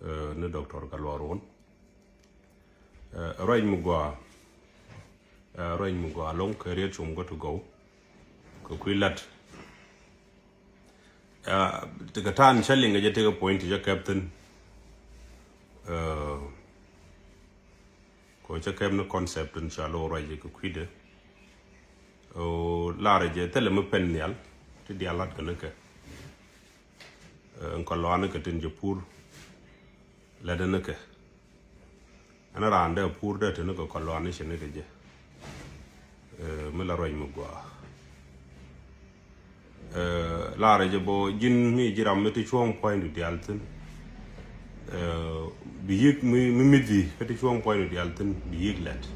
ne Dr. Galwaron Roy Mugwa long career chum go to go kwilat the katan shelling a take a point to your captain ko cha kem concept in shallow right you kwide o la je tele me pennial ti dialat kan ke en ko lana ke tin je pour la de ke ana rande pour de tin ko lana shine ke je me la roy mu gwa la je bo jin mi jiram me ti chong point di altin bi yik mi midi ke ti chong point di altin bi yik let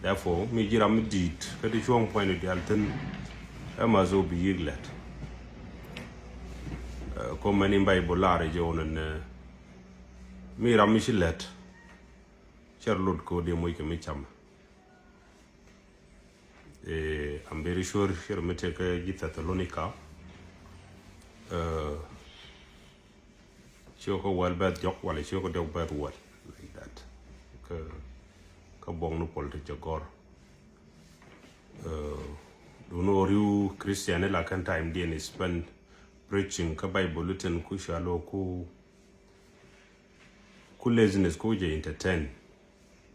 therefore mi jiram dit ke ti chong point di altin amazo bi yik let ko mani Bible la je onen mi ram mi let Charlotte ko de moy ke mi cham I'm very sure here me take Gita Thessalonica Choko well bad joke while Choko de bad well like that ka bong no pol te jagor do no you Christian la kan time den spend preaching ka Bible luten ku shalo ku laziness ko je entertain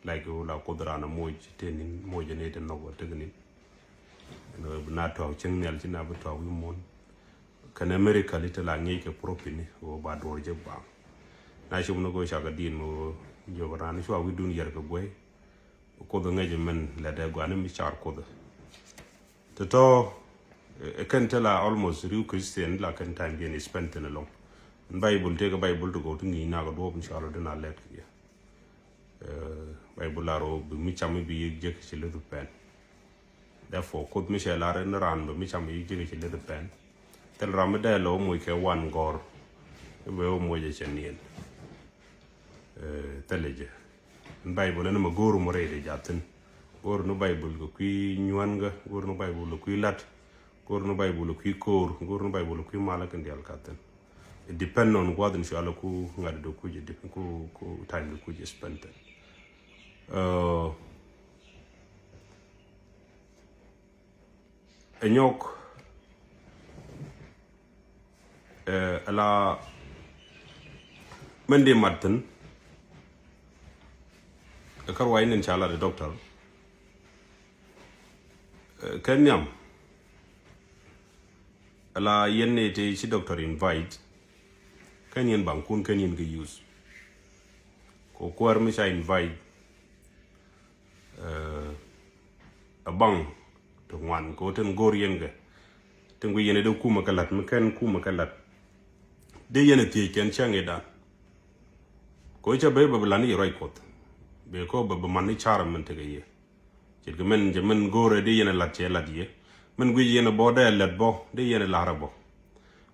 like la kodrana moj tenin moj ne ten no go tegni no na to chenel tina bu to wi mon kan America little la ngi ke propini o ba do je ba na shum no go shaga din mo jogran so wi dun yer ko boy ko do ngi men la de gwan mi char ko do to kan tela almost real Christian la kan time bien spent in along Bible take a Bible to go to ni na go do inshallah na let ya Bible la ro mi cham bi je ke le du pen therefore could Michelle are in the run but Micham you give it a little pen tell Ramadelo we can one gore we moje chen teleje Bible and a guru more jatin or no Bible go qui nyuanga or no Bible qui lat or no Bible qui core or no Bible qui malak and the alcaten it depend on what inshallah ku ngad do ku je ku time ku je spent Enyok ala Monday Martin karwa in inshallah the doctor Kenyam ala yenne te si doctor invite Kenyan bankun Kenyan ge use ko kwar mi sha invite a bang to wan ko ten gor yenge ten go yene de kuma kalat me ken kuma kalat de yene ti ken change da ko cha be bablani roi kot be ko be mani char men te ye ci ge men je men gore de yene lat che lat ye men go yene bo de lat bo de yene larabo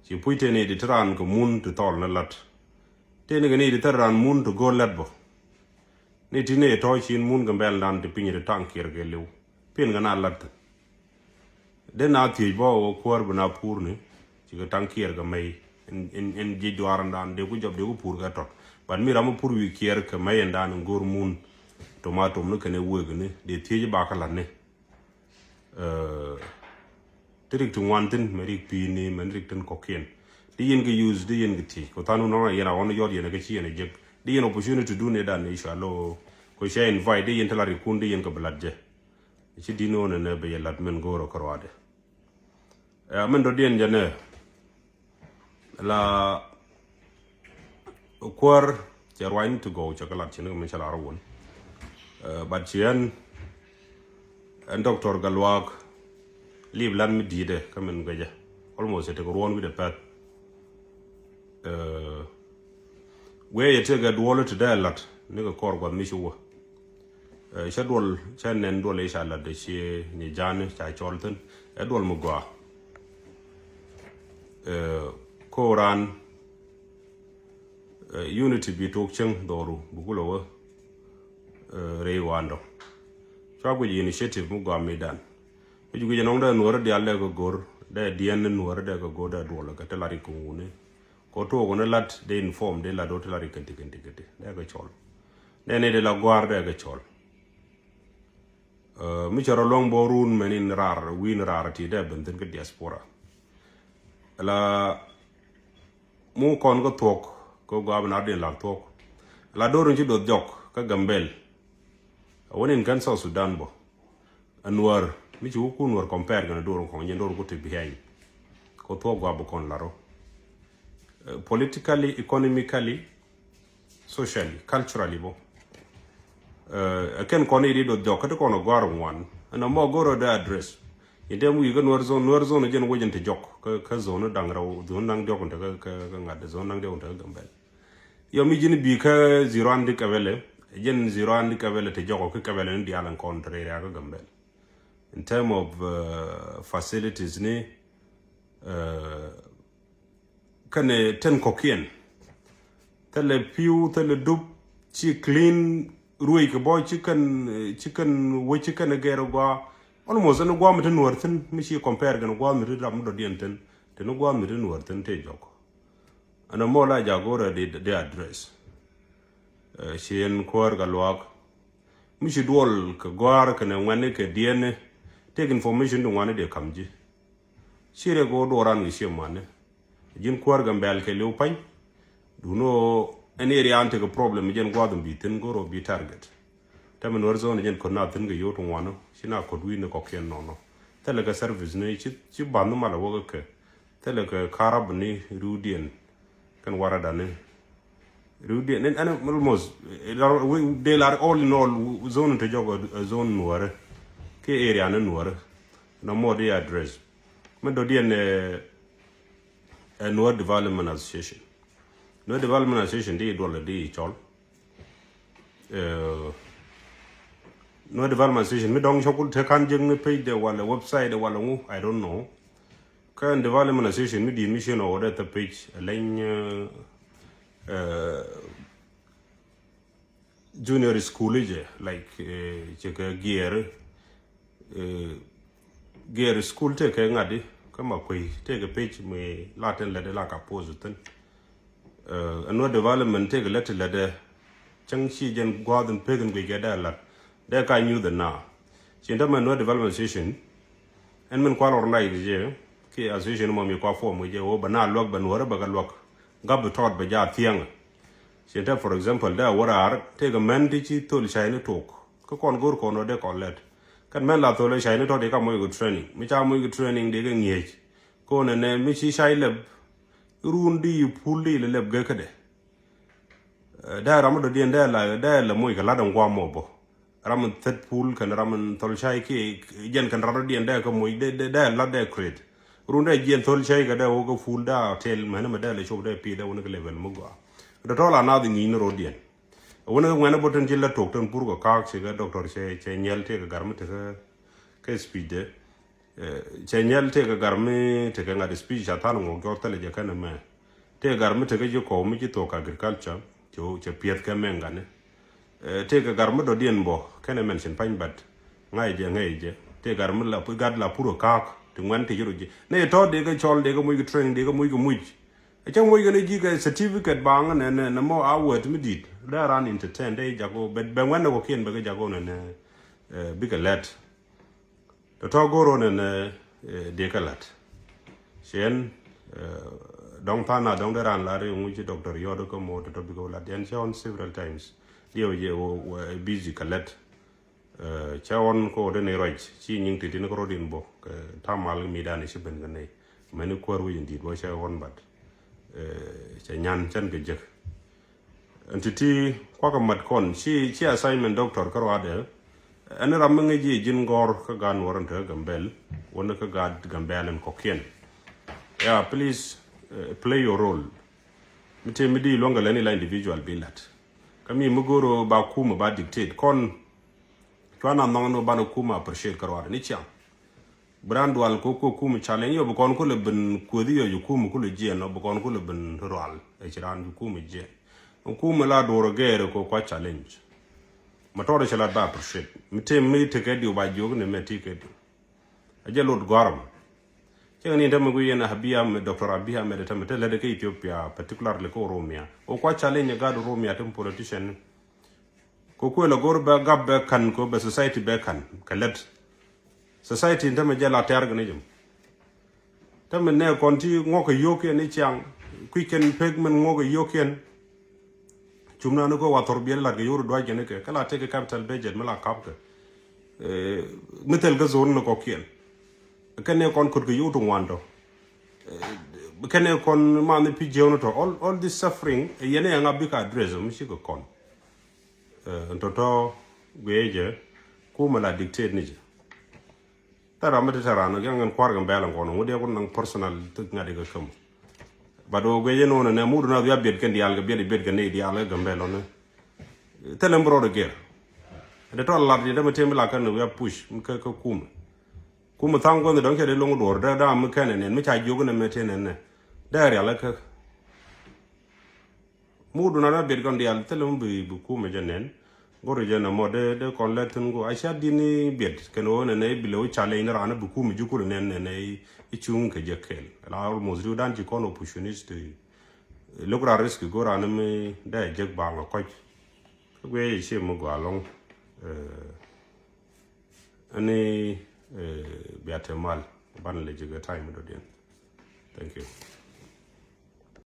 ci puite ne de tran ko mun to tol na lat te ne ne de tran mun to go lat bo ne ti ne to chin mun ga bel dan de pinye de tankir ge lew pin ga na lat de na ti bo ko bna pur ni ci ga tankier ga may en ji doaran dan de ku job de ku pur ga tok ban mi ram pur wi kier ka may dan ngor mun tomato no kene wege ne de ti ba kala ne tirik tu wantin merik pi ni merik ten kokien di yen ga use di yen ga ti ko tanu no yana wono yor yana ga ci yana je di yen opportunity do ne dan inshallah ko shay invite di yen talari kun di yen ga bladje ci di no ne be yelat men goro korwade men do dien jane la kwar jerwain to go chakalat chine men chala rawon but chen and Dr. Galwak leave land me dide kamen gaja almost it go on with the path where you take a dwall to there lot nigga kor got mishu shadwal chanen dole inshallah de shi ni jane cha cholten edwal mugwa koran unity bi tok cheng doru bugulo rewando chagu initiative mugwa medan ju ge nong da nuor de alle go gor da dien nuor de go da dwol ga telari ko ne ko to gona lat de inform de la do la rikenti kenti de ga chol ne de la guard de ga chol mi charo long borun menin rar win rar ti de ben den ga diaspora la mu kon go tok ko go na de la tok la do run ji do jok ka gambel wonin kan South Sudan bo anwar mi chu ku nwar compare ga do run ko nyen do ko te behind ko to go abo kon laro politically, economically, socially, culturally bo ken koni do jok to kono gor one and mo goro da address inde mu yiga nor zone jen wojen te jok ka zone dangraw zone nang jok ka ngad zone nang de on ta gambel yo mi jini bi ka zero andi kavele jen zero andi kavele te jok ka kavele ndi alan contre ya ka gambel in term of facilities ni kane ten kokien tele piu tele dup chi clean ruai ka boy chicken we chicken gero gwa almost no gwa meten worten mi chi compare gan gwa mi ram do dienten te no gwa mi worten te joko ana mola jagora de address chien kor galwak mi chi duol ka gwar kana ngwane ke diene take information do ngwane de kamji chire go do ran mi chi mane jin kor gambel ke leupay do no any area ante ko problem jen gwadum bi ten goro bi target tamen warzone jen ko na ten ga yoto wano sina ko duine ko ken nono tele ga service ne ci banu mala wo ke tele ga karab ni rudien kan warada ne rudien and almost they are all in all zone to jogo zone nuare ke area ne nuare no more the address men do dien Nuer Development Association. Nuer Development Association di dollar di chol. Nuer Development Association mi dong chokul te kan jeng ni page de wala website de wala ngu I don't know. Kan Development Association mi di mission order the page len junior school je like cheke gear school te ke ngadi kama koi take a page me latin lede la ka pose ten no development take let lede chang chi jen gwaden pegen we get la de ka knew the na chinda man no development session en men kwal or like je ki association mo mi kwa form je o bana lok ban wora baga lok gab tot ba ja tiang chinda for example da wora take a man di chi tol shine talk ko kon gor ko no de ko let kan men la tole shine to de ka moy good training mi cha moy good training de ga ngiej ko ne mi chi shaileb rundi pulli le leb ga kade da ram do dien da la moy ka la dang kwa mo bo ram tet pul kan ram tol shai ki jen kan ram dien da ka moy de la de create runda jen tol shai ga da o ga ful da tel man ma da le shob da pi da wona ka level mo go da tola na di ni ro dien wona ngwana boten jilla tok ton pour ko ka ci ga docteur che nyel te ga garmi te ka speed che nyel te ga garmi te ga ngadi speed ja tan ngo go tele je kana me te garmi te ga je ko mi ci to ka agriculture jo che piet ka menga ne te ga garmi do dien bo kana mention pain bat ngai je te garmi la pu gad la puro ka te ngwan te jiro je ne to de ga chol de ga muy training de ga muy go muy achang moy gane ji ga certificate bang ne mo awet mi dit da ran entertain de jago bet ben wan ko kien be ga jago ne big let to goro ne de kalat shen dong pana dong ran la re mu ji doctor yodo ko mo to bigo la den shown several times dio je o busy kalat chawon ko de ne roj chi ning ti ne ko rodin bo tamal mi dane shi ben gane mani ko ru indi bo chawon bat che nyan chen ke jek entity kwa ka mat kon chi assignment doctor karo ade an ram ngi ji jin gor ka gan waran ta gambel wona ka gad gambel en kokien yeah please play your role mite midi longa leni la individual bilat kami mugoro ba kuma ba dictate kon kwana no ba no kuma appreciate karo ade ni cham brand wal ko kuma challenge yo kon ko le ben ko di yo kuma ko le je no kon ko le ben roal e chiran kuma je kuma la doro gere ko kwa challenge matore chala ba appreciate mite mi te ke di ba jog ne meti ke di aje lot goram Yang ni ndam guyen Habiyam Dr. Abiyam da tamata la da Ethiopia particularly ko Romia o kwa challenge ga Romia tem politician ko ko la gorba gabbe kan ko be society be kan kalet society ndam jala tar gane jum tam ne konti ngoko yoke ni chang quicken pegmen ngoko yoken chumna no ko wator biel la yoru do gene ke kala take capital budget mala kap ke metel ga zone no ko kien kene kon ko yutu wando kene kon man pi jewno to all this suffering yene nga bika address mu shi ko kon ntoto gweje ko mala dictate ni tara mata tara no gangan kwargan balan kono wodi ko nang personal tuk ngade ga kam bado gweje no na mudu na ya bet kan dial ga bet ga ne dial ga mbelo ne telem bro de ger de to la de ma tembla kan no ya push ka kuma tango ne don ke de longo dor da mu kan ne me cha jogo ne mete ne da ya la ka mudu na bet kan dial telem bu kuma janen goro jana mode de kon letun go aisha dini bet keno ne bilo chale ina rana bu kuma jukuru ne ichung ke jekel la almost do dan ji kono opportunist logra risk go rana me da jeg ba ngo ko we she mo go along ani biatemal ban le jiga time do den. Thank you.